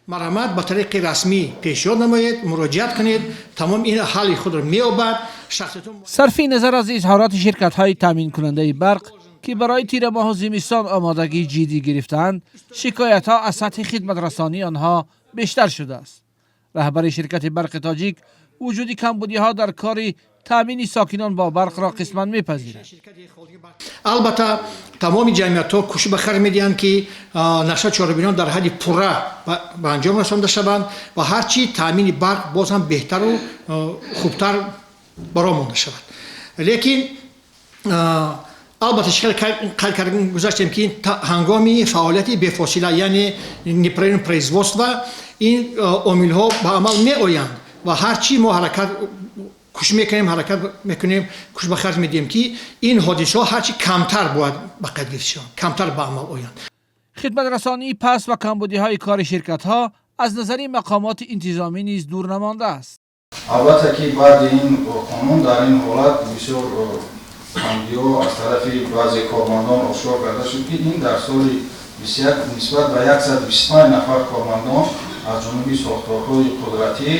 مرامت با طریق رسمی پیشنهاد نمایید، مراجعت کنید، تمام این حال خود را می‌یابد. صرفی نظر از اظهارات شرکت‌های تامین کننده برق که برای تیر ماه و زمستان آمادگی جدی گرفتند، شکایت‌ها از سطح خدمت رسانی آنها بیشتر شده است. رهبر شرکت برق تاجیک وجود کمبودی‌ها در کار تامین ساکنان با برق را قسماً می‌پذیرد. البته تمام جمعیت‌ها کوشش به خرج می‌دهند که نقشه چهاربینان در حد پوره به انجام رسانده شوند و هرچی تامین برق باز هم بهتر و خوبتر برآورده شود. لیکن البته شکل کردن گذاشتیم که هنگامی فعالیت بفاصله یعنی نیپرین پریزوست این عامل‌ها به عمل می‌آیند و هرچی ما حرکت کوشش میکنیم کوشش به خرج میدیم که این حادثه ها هرچی کمتر باید به قید گرفته شوند، کمتر به عمل آیند. خدمت رسانی پس و کمبودی‌های کار شرکت‌ها از نظر مقامات انتظامی نیز دور نمانده است. البته که بعد این قانون در این حالت بسیار کمبودی‌ها از طرف بعضی کارمندان آشکار کرده شد که این در سال 21 نسبت به 125 نفر کارمندان از جانب ساختارهای قدرتی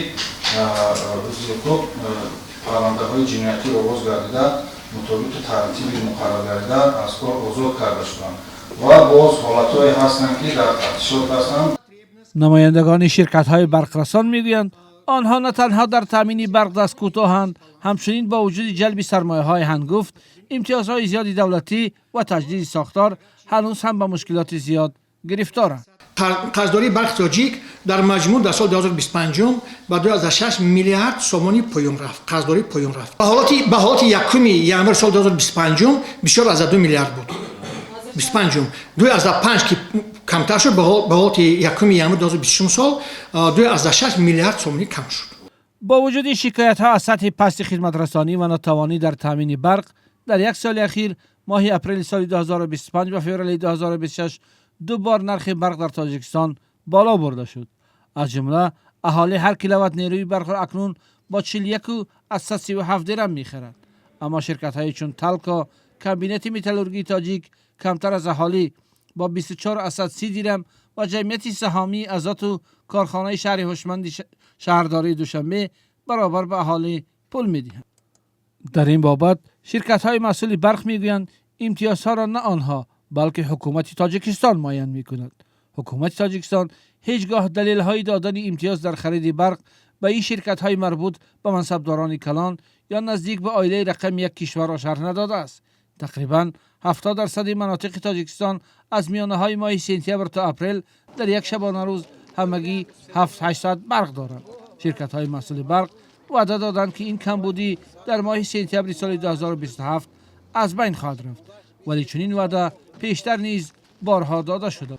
پرونده‌های جنایتی آغاز گردیده مطابق ترتیب مقرر گردیده از کار آزاد کرده شدند و باز حالت‌هایی هستند که در تفتیشات هستند. نمایندگان شرکت‌های برقرسان میگویند آنها نه تنها در تامین برق دست کوتاهند، همچنین با وجود جلب سرمایه‌های هنگفت، امتیازهای زیاد دولتی و تجدید ساختار هنوز هم به مشکلات زیاد گرفتارند. قرضداری برق تاجیک در مجموع در سال 2025 به 2.6 میلیارد سومانی پایین رفت. قرضداری پایین رفت. به حالت یکم ینوار سال 2025 بیشتر از 2 میلیارد بود. 25 2.5 که کمتر شد، به حالت یکم ینوار 2026 سال 2.6 میلیارد سومانی کم شد. با وجود شکایت‌ها از سطح پست خدمت رسانی و ناتوانی در تامین برق، در یک سال اخیر ماه اپریل سال 2025 و فوریه 2026 دو بار نرخ برق در تاجیکستان بالا برده شد. از جمله اهالی هر کیلووات نیروی برق را اکنون با 41 و از 137 درم می‌خرند. اما شرکت‌های چون تلکا، کابینت متالورژی تاجیک کمتر از اهالی با 24 از 130 درم و جمعیت سهامی ازات و کارخانه شهر هوشمند شهرداری دوشنبه برابر به اهالی پول می‌دهند. در این بابت شرکت‌های مسئول برق می‌گویند امتیازها را نه آنها بلکه حکومت تاجیکستان معین می‌کند. حکومت تاجیکستان هیچگاه دلیل‌های دادن امتیاز در خرید برق به این شرکت‌های مربوط به منصبداران کلان یا نزدیک به عائله رقم یک کشور را شرح نداده است. تقریباً 70% مناطق تاجیکستان از میانه‌های ماه سپتامبر تا اپریل در یک شبانه روز همگی 700-800 برق دارند. شرکت‌های مسئول برق وعده دادند که این کمبودی در ماه سپتامبر سال 2027 از بین خواهد رفت، ولی چنین وعده پیشتر نیز بارها داده شده.